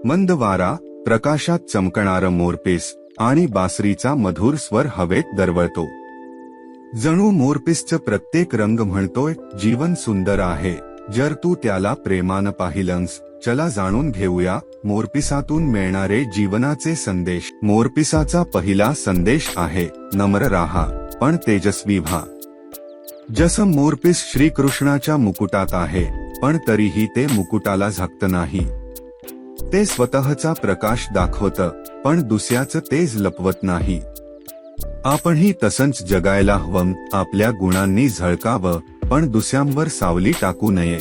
मंद वारा, प्रकाशात चमकणारं मोरपीस आणि बासरीचा मधुर स्वर हवेत दरवळतो. जणू मोरपीसचं प्रत्येक रंग म्हणतोय, जीवन सुंदर आहे जर तू त्याला प्रेमानं पाहिलंस. चला जाणून घेऊया मोरपिसातून मिळणारे जीवनाचे संदेश. मोरपिसाचा पहिला संदेश आहे, नम्र राहा पण तेजस्वी व्हा. जसं मोरपीस श्रीकृष्णाच्या मुकुटात आहे, पण तरीही ते मुकुटाला झाकत नाही. ते स्वतःचा प्रकाश दाखवतं, पण दुसऱ्याचं तेज लपवत नाही. आपणही तसंच जगायला हवं, आपल्या गुणांनी झळकावं, पण दुसऱ्यांवर सावली टाकू नये.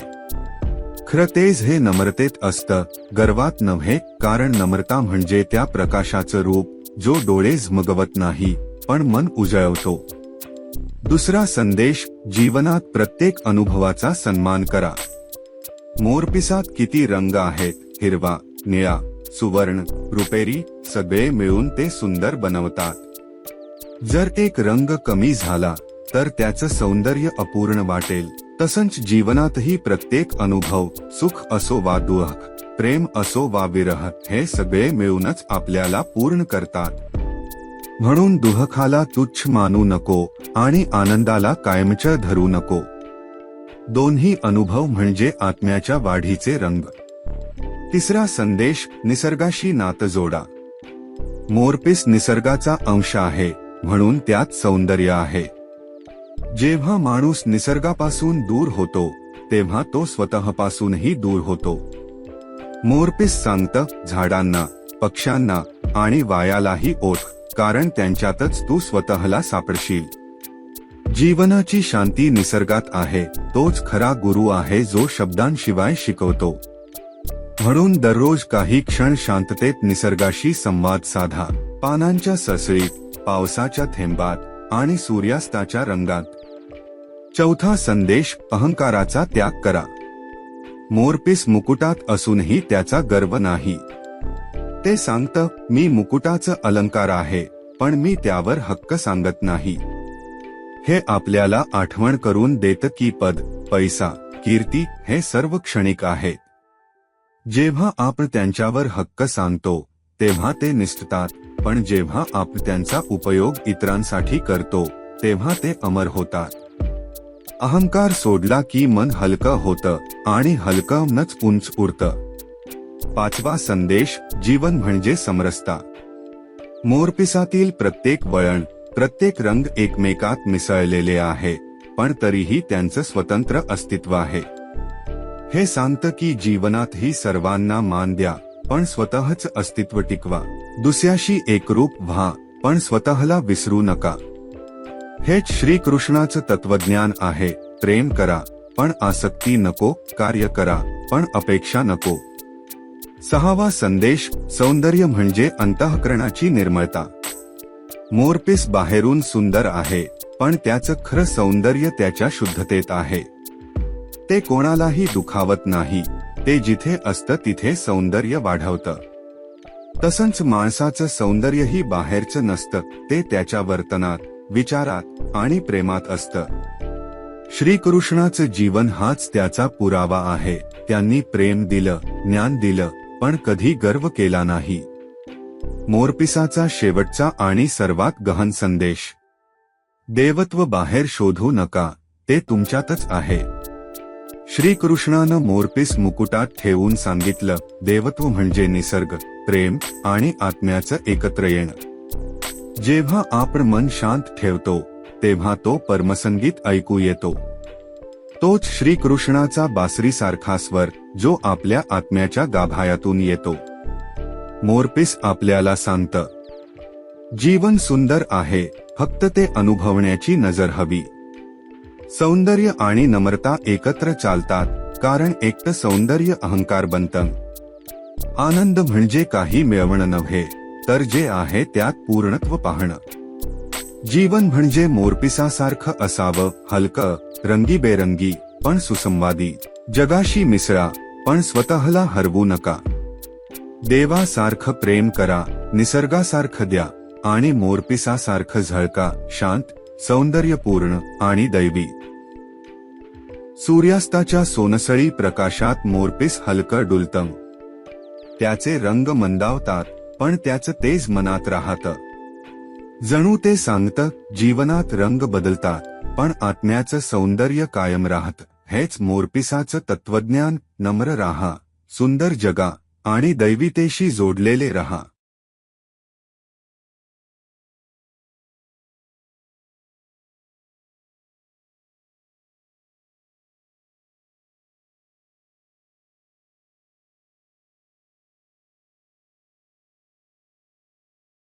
खरं तेज हे नम्रतेत असतं, गर्वात नव्हे, कारण नम्रता म्हणजे त्या प्रकाशाचं रूप जो डोळे झमगवत नाही, पण मन उजळवतो. दुसरा संदेश, जीवनात प्रत्येक अनुभवाचा सन्मान करा. मोरपिसात किती रंग आहेत, हिरवा, निळा, सुवर्ण, रुपेरी, सगळे मिळून ते सुंदर बनवतात. जर एक रंग कमी झाला तर त्याचं सौंदर्य अपूर्ण वाटेल. तसंच जीवनातही प्रत्येक अनुभव, सुख असो वा दुःख, प्रेम असो वा विरह, हे सगळे मिळूनच आपल्याला पूर्ण करतात. म्हणून दुःखाला तुच्छ मानू नको आणि आनंदाला कायमचं धरू नको. दोन्ही अनुभव म्हणजे आत्म्याच्या वाढीचे रंग. तिसरा संदेश, निसर्गाशी नातं जोडा. मोरपीस निसर्गाचा अंश आहे, म्हणून त्यात सौंदर्य आहे. जेव्हा माणूस निसर्गापासून दूर होतो तेव्हा तो स्वतःपासूनही दूर होतो. मोरपीस सांगतं, झाडांना, पक्ष्यांना आणि वायालाही ओळख, कारण त्यांच्यातच तू स्वतःला सापडशील. जीवनाची शांती निसर्गात आहे, तोच खरा गुरु आहे जो शब्दांशिवाय शिकवतो. म्हणून दररोज काही क्षण शांततेत निसर्गाशी संवाद साधा. पानांच्या सळसळीत, पावसाच्या थेंबात आणि सूर्यास्ताच्या रंगात. चौथा संदेश, अहंकाराचा त्याग करा. मोरपीस मुकुटात असूनही त्याचा गर्व नाही. ते सांगतं, मी मुकुटाचं अलंकार आहे, पण मी त्यावर हक्क सांगत नाही. हे आपल्याला आठवण करून देतं की पद, पैसा, कीर्ती हे सर्व क्षणिक आहेत. जेव्हा आपण त्यांच्यावर हक्क सांगतो तेव्हा ते निसटतात, पण जेव्हा आपण त्यांचा उपयोग इतरांसाठी करतो तेव्हा ते अमर होतात. अहंकार सोडला की मन हलकं होतं आणि हलकं मनच उंच उडतं. पाचवा संदेश, जीवन म्हणजे समरसता. मोरपिसातील प्रत्येक वळण, प्रत्येक रंग एकमेकात मिसळलेले आहे, पण तरीही त्यांचं स्वतंत्र अस्तित्व आहे. हे सांगतं की जीवनातही सर्वांना मान द्या, पण स्वतःच अस्तित्व टिकवा. दुसऱ्याशी एकरूप व्हा, पण स्वतःला विसरू नका. हेच श्रीकृष्णाचं तत्वज्ञान आहे. प्रेम करा पण आसक्ती नको, कार्य करा पण अपेक्षा नको. सहावा संदेश, सौंदर्य म्हणजे अंतःकरणाची निर्मळता. मोरपीस बाहेरून सुंदर आहे, पण त्याचं खरं सौंदर्य त्याच्या शुद्धतेत आहे. ते कोणालाही दुखावत नाही, ते जिथे असतं तिथे सौंदर्य वाढवतं. तसंच माणसाचं सौंदर्यही बाहेरचं नसतं, ते त्याच्या वर्तनात, विचारात आणि प्रेमात असतं. श्रीकृष्णाचं जीवन हाच त्याचा पुरावा आहे. त्यांनी प्रेम दिलं, ज्ञान दिलं, पण कधी गर्व केला नाही. मोरपिसाचा शेवटचा आणि सर्वात गहन संदेश, देवत्व बाहेर शोधू नका, ते तुमच्यातच आहे. श्रीकृष्णानं मोरपीस मुकुटात ठेवून सांगितलं, देवत्व म्हणजे निसर्ग, प्रेम आणि आत्म्याचं एकत्र येणं. जेव्हा आपण मन शांत ठेवतो तेव्हा तो परमसंगीत ऐकू येतो. तोच श्रीकृष्णाचा बासरीसारखा स्वर जो आपल्या आत्म्याच्या गाभायातून येतो. मोरपीस आपल्याला सांगतं, जीवन सुंदर आहे, फक्त ते अनुभवण्याची नजर हवी. सौंदर्य आणि नम्रता एकत्र चालतात, कारण एकटं सौंदर्य अहंकार बनतं. आनंद म्हणजे काही मिळवणं नव्हे, तर जे आहे त्यात पूर्णत्व पाहणं. जीवन म्हणजे मोरपिसासारखं असावं, हलकं, रंगीबेरंगी पण सुसंवादी. जगाशी मिसळा पण स्वतःला हरवू नका. देवासारखं प्रेम करा, निसर्गासारखं द्या आणि मोरपिसासारखं झळका, शांत, सौंदर्यपूर्ण आणि दैवी. सूर्यास्ताच्या सोनसळी प्रकाशात मोरपीस हलकं डुलतं. त्याचे रंग मंदावतात पण त्याचं तेज मनात राहतं. जणू ते सांगतं, जीवनात रंग बदलतात पण आत्म्याचं सौंदर्य कायम राहतं. हेच मोरपिसाचं तत्वज्ञान. नम्र राहा, सुंदर जगा आणि दैवितेशी जोडलेले रहा.